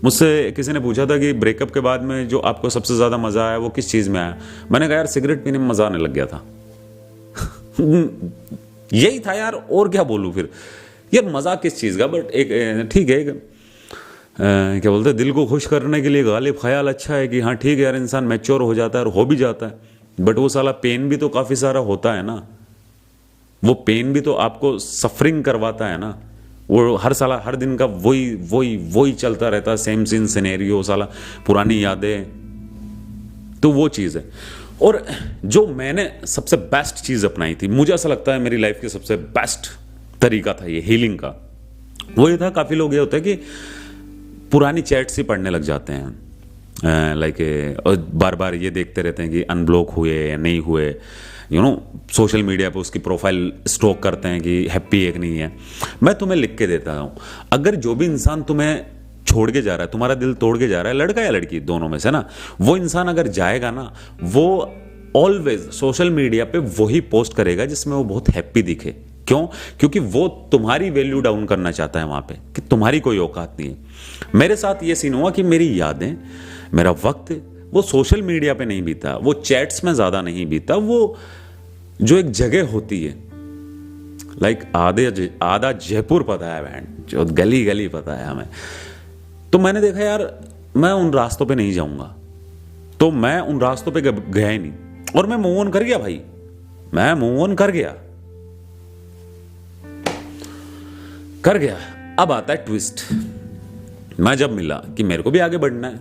मुझसे किसी ने पूछा था कि ब्रेकअप के बाद में जो आपको सबसे ज्यादा मजा आया वो किस चीज में आया। मैंने कहा यार सिगरेट पीने में मजा आने लग गया था। यही था यार, और क्या बोलूं फिर। यार मजा किस चीज का, बट एक ठीक है, क्या बोलते हैं, दिल को खुश करने के लिए गालिब ख्याल अच्छा है कि हाँ ठीक है यार, इंसान मैच्योर हो जाता है और हो भी जाता है। बट वो साला पेन भी तो काफी सारा होता है ना। वो पेन भी तो आपको सफरिंग करवाता है ना। वो हर दिन का वही चलता रहता है, सेम सीन सिनेरियो, साला पुरानी यादें। तो वो चीज़ है। और जो मैंने सबसे बेस्ट चीज़ अपनाई थी, मुझे ऐसा लगता है मेरी लाइफ की सबसे बेस्ट तरीका था ये हीलिंग का, वो ये था, काफ़ी लोग ये होता है कि पुरानी चैट्स ही पढ़ने लग जाते हैं, लाइक बार बार ये देखते रहते हैं कि अनब्लॉक हुए या नहीं हुए, सोशल मीडिया पे उसकी प्रोफाइल स्टॉक करते हैं कि हैप्पी है कि नहीं है। मैं तुम्हें लिख के देता हूँ, अगर जो भी इंसान तुम्हें छोड़ के जा रहा है, तुम्हारा दिल तोड़ के जा रहा है, लड़का या लड़की दोनों में से ना, वो इंसान अगर जाएगा ना, वो ऑलवेज सोशल मीडिया पे वही पोस्ट करेगा जिसमें वो बहुत हैप्पी दिखे। क्यों? क्योंकि वो तुम्हारी वैल्यू डाउन करना चाहता है वहां पे, कि तुम्हारी कोई औकात नहीं है। मेरे साथ ये सीन हुआ कि मेरी यादें, मेरा वक्त वो सोशल मीडिया पे नहीं बीता, वो चैट्स में ज्यादा नहीं बीता, वो जो एक जगह होती है, लाइक आधा जयपुर पता है बैंड, जो गली गली पता है हमें। तो मैंने देखा यार मैं उन रास्तों पे नहीं जाऊंगा, तो मैं उन रास्तों पे गया ही नहीं, और मैं मूव ऑन कर गया भाई, मैं मूव ऑन कर गया। अब आता है ट्विस्ट। मैं जब मिला कि मेरे को भी आगे बढ़ना है,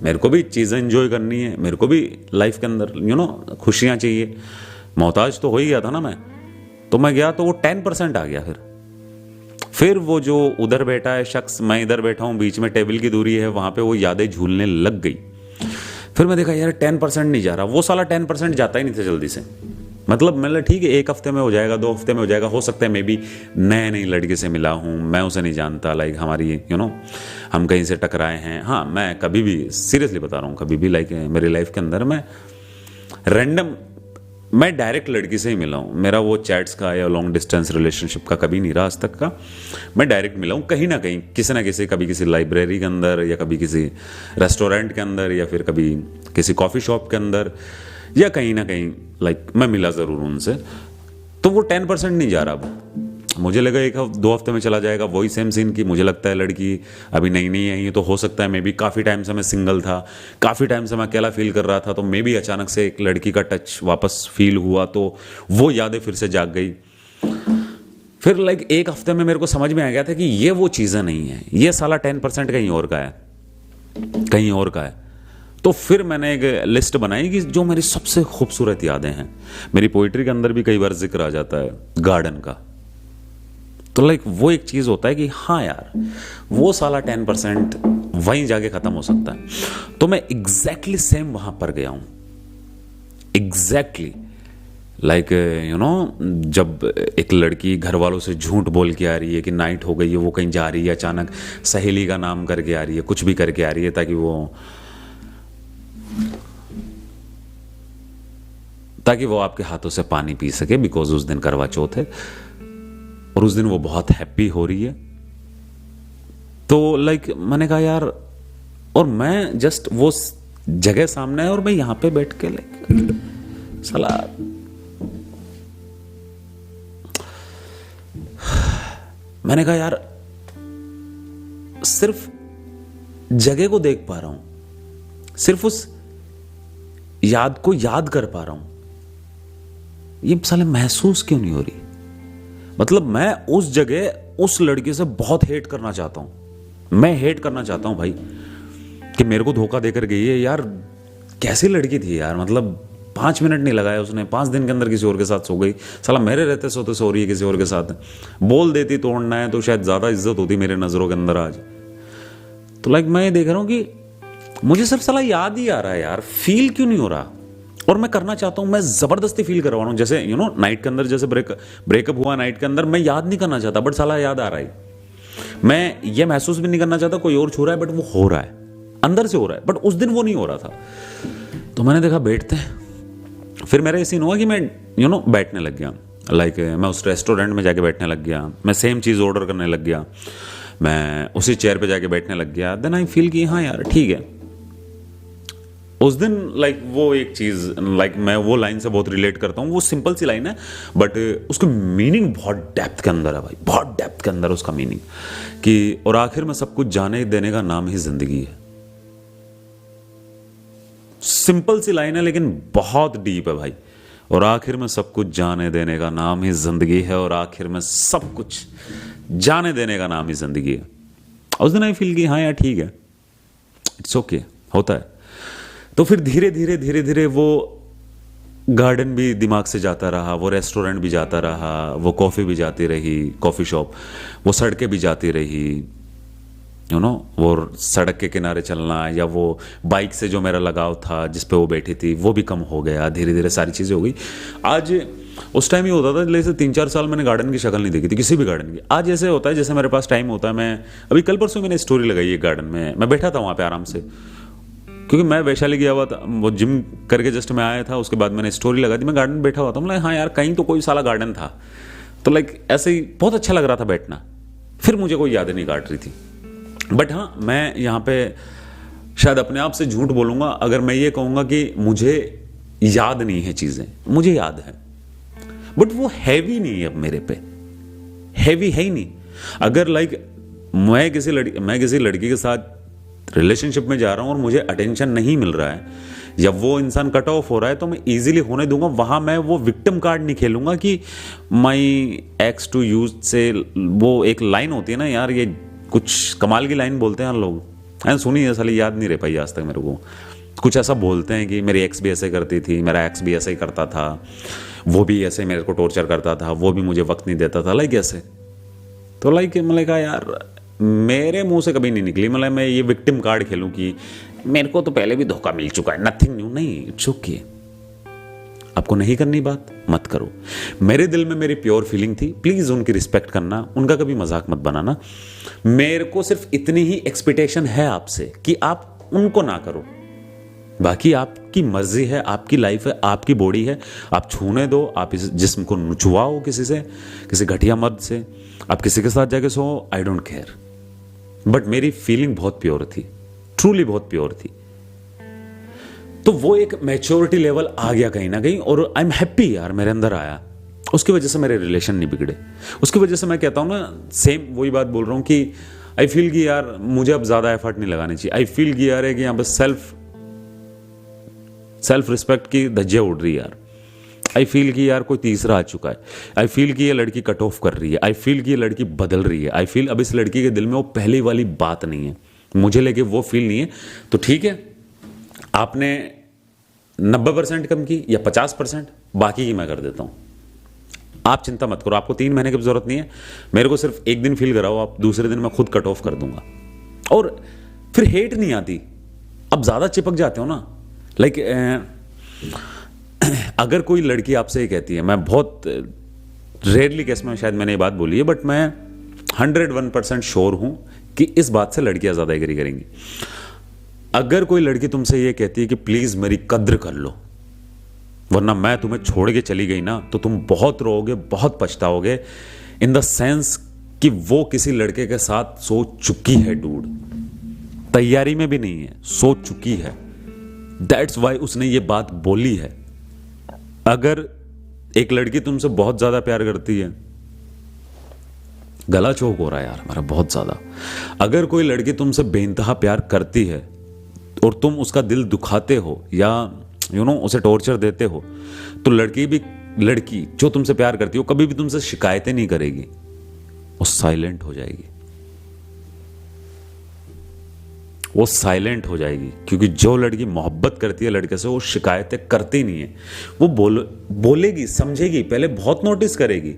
मेरे को भी चीजें एंजॉय करनी है, मेरे को भी लाइफ के अंदर खुशियां चाहिए, मोहताज तो हो ही गया था ना मैं। तो मैं गया तो वो 10% आ गया। फिर वो जो उधर बैठा है शख्स, मैं इधर बैठा हूं, बीच में टेबल की दूरी है, वहां पे वो यादें झूलने लग गई। फिर मैं देखा यार 10% नहीं जा रहा, वो साला 10% जाता ही नहीं था जल्दी से। मतलब ठीक है 1 हफ्ते में हो जाएगा, 2 हफ्ते में हो जाएगा, हो सकता है मे बी नए नई लड़के से मिला हूँ, मैं उसे नहीं जानता, लाइक हमारी हम कहीं से टकराए हैं। हाँ, मैं कभी भी सीरियसली बता रहा हूँ, कभी भी लाइक मेरी लाइफ के अंदर मैं डायरेक्ट लड़की से ही मिला हूँ। मेरा वो चैट्स का या लॉन्ग डिस्टेंस रिलेशनशिप का कभी नहीं रहा आज तक का। मैं डायरेक्ट मिला हूँ कहीं ना कहीं, किसी ना किसी, कभी किसी लाइब्रेरी के अंदर, या कभी किसी रेस्टोरेंट के अंदर, या फिर कभी किसी कॉफ़ी शॉप के अंदर, या कहीं ना कहीं लाइक मैं मिला ज़रूर उनसे। तो वो 10% नहीं जा रहा। अब मुझे लगा 1-2 हफ्ते में चला जाएगा। वही सेम सीन की, मुझे लगता है लड़की अभी नई नई आई है, तो हो सकता है मे बी काफ़ी टाइम से मैं सिंगल था, काफ़ी टाइम से मैं अकेला फील कर रहा था, तो मे बी अचानक से एक लड़की का टच वापस फील हुआ, तो वो यादें फिर से जाग गई। फिर लाइक 1 हफ्ते में मेरे को समझ में आ गया था कि ये वो चीज़ें नहीं है, ये साला 10% कहीं और का है, कहीं और का है। तो फिर मैंने एक लिस्ट बनाई कि जो मेरी सबसे खूबसूरत यादें हैं। मेरी पोइट्री के अंदर भी कई बार जिक्र आ जाता है गार्डन का। तो लाइक वो एक चीज होता है कि हाँ यार, वो साला 10% वहीं जाके खत्म हो सकता है। तो मैं एग्जैक्टली सेम वहां पर गया हूं, एग्जैक्टली लाइक जब एक लड़की घर वालों से झूठ बोल के आ रही है कि नाइट हो गई है, वो कहीं जा रही है, अचानक सहेली का नाम करके आ रही है, कुछ भी करके आ रही है ताकि वो आपके हाथों से पानी पी सके, बिकॉज उस दिन करवा चौथ है और उस दिन वो बहुत हैप्पी हो रही है। तो लाइक मैंने कहा यार, और मैं जस्ट वो जगह सामने है और मैं यहां पे बैठ के लाइक साला मैंने कहा यार सिर्फ जगह को देख पा रहा हूं, सिर्फ उस याद को याद कर पा रहा हूं, ये साले महसूस क्यों नहीं हो रही। मतलब मैं उस जगह उस लड़की से बहुत हेट करना चाहता हूं, मैं हेट करना चाहता हूं भाई कि मेरे को धोखा देकर गई है यार। कैसी लड़की थी यार, मतलब 5 मिनट नहीं लगाया उसने, 5 दिन के अंदर किसी और के साथ सो गई। साला मेरे रहते सोते सो रही है किसी और के साथ। बोल देती तोड़ना है तो शायद ज्यादा इज्जत होती मेरे नजरों के अंदर आज। तो लाइक मैं ये देख रहा हूं कि मुझे सिर्फ साला याद ही आ रहा है यार, फील क्यों नहीं हो रहा। और मैं करना चाहता हूं, मैं जबरदस्ती फील करवा रहा हूं, जैसे नाइट के अंदर जैसे ब्रेकअप हुआ नाइट के अंदर, मैं याद नहीं करना चाहता बट साला याद आ रहा है। मैं ये महसूस भी नहीं करना चाहता कोई और छू रहा है, बट वो हो रहा है, अंदर से हो रहा है, बट उस दिन वो नहीं हो रहा था। तो मैंने देखा बैठते हैं, फिर मेरा ये सीन हुआ कि मैं बैठने लग गया, लाइक मैं उस रेस्टोरेंट में जाके बैठने लग गया, मैं सेम चीज़ ऑर्डर करने लग गया, मैं उसी चेयर पे जाके बैठने लग गया। देन आई फील कि हाँ यार ठीक है। उस दिन लाइक वो एक चीज़, लाइक मैं वो लाइन से बहुत रिलेट करता हूँ, वो सिंपल सी लाइन है बट उसकी मीनिंग बहुत डेप्थ के अंदर है भाई, बहुत डेप्थ के अंदर उसका मीनिंग कि और आखिर में सब कुछ जाने देने का नाम ही जिंदगी है। सिंपल सी लाइन है लेकिन बहुत डीप है भाई। और आखिर में सब कुछ जाने देने का नाम ही जिंदगी है, और आखिर में सब कुछ जाने देने का नाम ही जिंदगी है। उस दिन आई फील कि हाँ यार ठीक है, इट्स ओके, होता है। तो फिर धीरे धीरे धीरे धीरे वो गार्डन भी दिमाग से जाता रहा, वो रेस्टोरेंट भी जाता रहा, वो कॉफ़ी भी जाती रही, कॉफ़ी शॉप, वो सड़कें भी जाती रही, वो सड़क के किनारे चलना, या वो बाइक से जो मेरा लगाव था जिस पे वो बैठी थी वो भी कम हो गया, धीरे धीरे सारी चीज़ें हो गई। आज उस टाइम ये होता था जैसे 3-4 साल मैंने गार्डन की शक्ल नहीं देखी थी, किसी भी गार्डन की। आज ऐसे होता है जैसे मेरे पास टाइम होता है, मैं अभी कल परसों मैंने स्टोरी लगाई है गार्डन में, मैं बैठा था वहाँ पे आराम से, क्योंकि मैं वैशाली गया हुआ था, वो जिम करके जस्ट मैं आया था, उसके बाद मैंने स्टोरी लगा दी, मैं गार्डन में बैठा हुआ था, मतलब हाँ यार कहीं तो कोई साला गार्डन था, तो लाइक ऐसे ही बहुत अच्छा लग रहा था बैठना। फिर मुझे कोई यादें नहीं काट रही थी। बट हाँ, मैं यहाँ पे शायद अपने आप से झूठ बोलूँगा अगर मैं ये कहूँगा कि मुझे याद नहीं है चीज़ें, मुझे याद है बट वो हैवी नहीं है अब मेरे पे, हैवी है ही नहीं। अगर लाइक मैं किसी लड़की के साथ रिलेशनशिप में जा रहा हूँ और मुझे अटेंशन नहीं मिल रहा है या वो इंसान कट ऑफ हो रहा है, तो मैं इजीली होने दूंगा। वहाँ मैं वो विक्टिम कार्ड नहीं खेलूंगा कि माई एक्स टू यूज से, वो एक लाइन होती है ना यार, ये कुछ कमाल की लाइन बोलते हैं लोग, मैंने सुनी है, साली याद नहीं रह पाई आज तक मेरे को। कुछ ऐसा बोलते हैं कि मेरी एक्स भी ऐसे करती थी, मेरा एक्स भी ऐसे ही करता था, वो भी ऐसे मेरे को टॉर्चर करता था, वो भी मुझे वक्त नहीं देता था, लाइक ऐसे। तो लाइक मैंने कहा यार मेरे मुंह से कभी नहीं निकली, मतलब मैं ये विक्टिम कार्ड खेलूं कि मेरे को तो पहले भी धोखा मिल चुका है, नथिंग न्यू। नहीं, इट्स ओके, आपको नहीं करनी बात मत करो। मेरे दिल में मेरी प्योर फीलिंग थी, प्लीज उनकी रिस्पेक्ट करना, उनका कभी मजाक मत बनाना। मेरे को सिर्फ इतनी ही एक्सपेक्टेशन है आपसे कि आप उनको ना करो, बाकी आपकी मर्जी है, आपकी लाइफ है, आपकी बॉडी है, आप छूने दो, आप इस जिस्म को नुचवाओ किसी से, किसी घटिया मर्द से, आप किसी के साथ जाके सो, आई डोंट केयर। बट मेरी फीलिंग बहुत प्योर थी, ट्रूली बहुत प्योर थी। तो वो एक मैच्योरिटी लेवल आ गया कहीं ना कहीं, और आई एम हैप्पी यार मेरे अंदर आया, उसकी वजह से मेरे रिलेशन नहीं बिगड़े। उसकी वजह से मैं कहता हूँ ना, सेम वही बात बोल रहा हूँ कि आई फील कि यार मुझे अब ज़्यादा एफर्ट नहीं लगानी चाहिए। आई फील कि यार है कि यहाँ पर सेल्फ रिस्पेक्ट की धज्जियाँ उड़ रही है यार। आई फील कि यार कोई तीसरा आ चुका है। आई फील कि ये लड़की कट ऑफ कर रही है। आई फील कि ये लड़की बदल रही है। आई फील अब इस लड़की के दिल में वो पहली वाली बात नहीं है, मुझे लेके वो फील नहीं है। तो ठीक है, आपने 90% कम की या 50%, बाकी की मैं कर देता हूँ। आप चिंता मत करो, आपको 3 महीने की जरूरत नहीं है, मेरे को सिर्फ एक दिन फील कराओ, आप दूसरे दिन मैं खुद कट ऑफ कर दूंगा। और फिर हेट नहीं आती, अब ज्यादा चिपक जाते हो ना। लाइक अगर कोई लड़की आपसे ये कहती है, मैं बहुत रेयरली केस में शायद मैंने ये बात बोली है, बट मैं 101% श्योर हूं कि इस बात से लड़कियां ज्यादा एग्री करेंगी। अगर कोई लड़की तुमसे ये कहती है कि प्लीज मेरी कद्र कर लो, वरना मैं तुम्हें छोड़ के चली गई ना तो तुम बहुत रोओगे, बहुत पछताओगे, इन द सेंस कि वो किसी लड़के के साथ सो चुकी है डूड, तैयारी में भी नहीं है, सो चुकी है। दैट्स वाई उसने ये बात बोली है। अगर एक लड़की तुमसे बहुत ज्यादा प्यार करती है, गला चौक हो रहा है यार हमारा बहुत ज्यादा। अगर कोई लड़की तुमसे बेइंतहा प्यार करती है और तुम उसका दिल दुखाते हो या उसे टॉर्चर देते हो, तो लड़की जो तुमसे प्यार करती हो कभी भी तुमसे शिकायतें नहीं करेगी, वो साइलेंट हो जाएगी। वो साइलेंट हो जाएगी, क्योंकि जो लड़की मोहब्बत करती है लड़के से, वो शिकायतें करती नहीं है। वो बोलेगी, समझेगी, पहले बहुत नोटिस करेगी,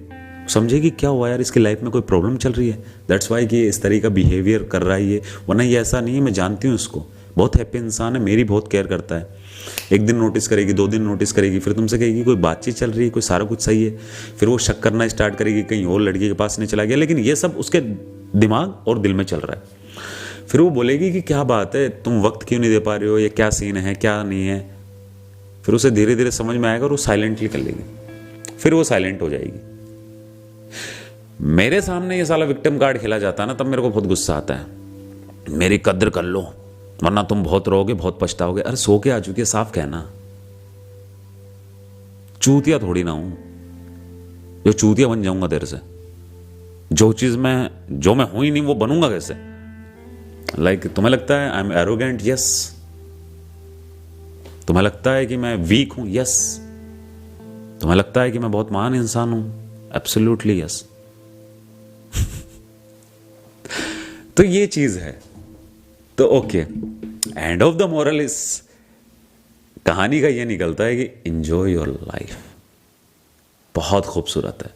समझेगी क्या हुआ यार, इसकी लाइफ में कोई प्रॉब्लम चल रही है, दैट्स वाई कि इस तरह का बिहेवियर कर रहा है ये, वरना ये ऐसा नहीं है, मैं जानती हूँ इसको, बहुत हैप्पी इंसान है, मेरी बहुत केयर करता है। एक दिन नोटिस करेगी, 2 दिन नोटिस करेगी, फिर तुमसे कहेगी कोई बातचीत चल रही है, कोई सारा कुछ सही है, फिर वो शक करना स्टार्ट करेगी कहीं और लड़की के पास नहीं चला गया, लेकिन ये सब उसके दिमाग और दिल में चल रहा है। फिर वो बोलेगी कि क्या बात है, तुम वक्त क्यों नहीं दे पा रहे हो, ये क्या सीन है, क्या नहीं है। फिर उसे धीरे धीरे समझ में आएगा और वो साइलेंटली कर लेगी, फिर वो साइलेंट हो जाएगी। मेरे सामने ये साला विक्टिम कार्ड खेला जाता है ना, तब मेरे को बहुत गुस्सा आता है। मेरी कद्र कर लो वरना तुम बहुत रोगे, बहुत पछताओगे। अरे सो के आ चुकी है, साफ कहना। चूतिया थोड़ी ना हूं जो चूतिया बन जाऊंगा तेरे से। जो चीज जो मैं हूं ही नहीं वो बनूंगा कैसे? लाइक तुम्हें लगता है आई एम एरोगेंट? यस। तुम्हें लगता है कि मैं वीक हूं? यस। तुम्हें लगता है कि मैं बहुत महान इंसान हूं? Absolutely yes. तो ये चीज है। तो okay, end of the moral is, कहानी का ये निकलता है कि एंजॉय योर लाइफ। बहुत खूबसूरत है।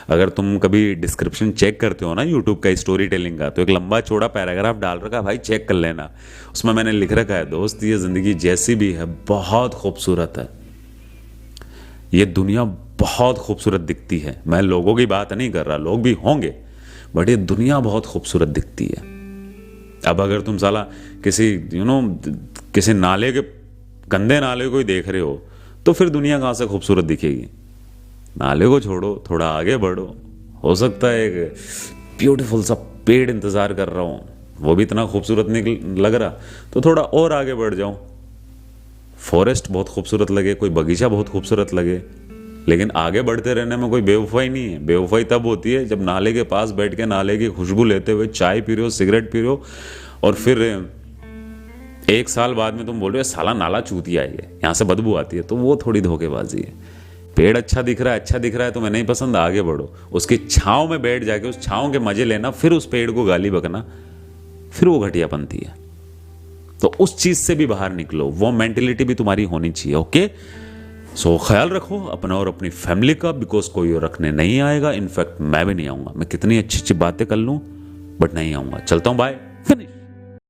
अगर तुम कभी डिस्क्रिप्शन चेक करते हो ना यूट्यूब का स्टोरी टेलिंग का, तो एक लंबा चौड़ा पैराग्राफ डाल रखा है भाई, चेक कर लेना। उसमें मैंने लिख रखा है, दोस्त ये जिंदगी जैसी भी है बहुत खूबसूरत है। ये दुनिया बहुत खूबसूरत दिखती है। मैं लोगों की बात नहीं कर रहा, लोग भी होंगे, बट ये दुनिया बहुत खूबसूरत दिखती है। अब अगर तुम साला किसी किसी नाले के, गंदे नाले को ही देख रहे हो, तो फिर दुनिया कहाँ से खूबसूरत दिखेगी? नाले को छोड़ो, थोड़ा आगे बढ़ो। हो सकता है एक ब्यूटीफुल सा पेड़ इंतजार कर रहा हूँ, वो भी इतना खूबसूरत नहीं लग रहा, तो थोड़ा और आगे बढ़ जाओ। फॉरेस्ट बहुत खूबसूरत लगे, कोई बगीचा बहुत खूबसूरत लगे, लेकिन आगे बढ़ते रहने में कोई बेवफाई नहीं है। बेवफाई तब होती है जब नाले के पास बैठ के नाले की खुशबू लेते हुए चाय पी रहे हो, सिगरेट पी रहे हो, और फिर 1 साल बाद में तुम बोल रहे हो साला नाला चूतिया है, यहाँ से बदबू आती है। तो वो थोड़ी धोखेबाजी है। पेड़ अच्छा दिख रहा है, तुम्हें नहीं पसंद, आगे बढ़ो। उसकी छांव में बैठ जाके उस छांव के मजे लेना, फिर उस पेड़ को गाली बकना, फिर वो घटियापंथी है। तो उस चीज से भी बाहर निकलो, वो मेंटेलिटी भी तुम्हारी होनी चाहिए। ओके, सो ख्याल रखो अपना और अपनी फैमिली का, बिकॉज कोई और रखने नहीं आएगा। इनफैक्ट मैं भी नहीं आऊंगा। मैं कितनी अच्छी अच्छी बातें कर लूं, बट नहीं आऊंगा। चलता हूं, बाय, फिनिश।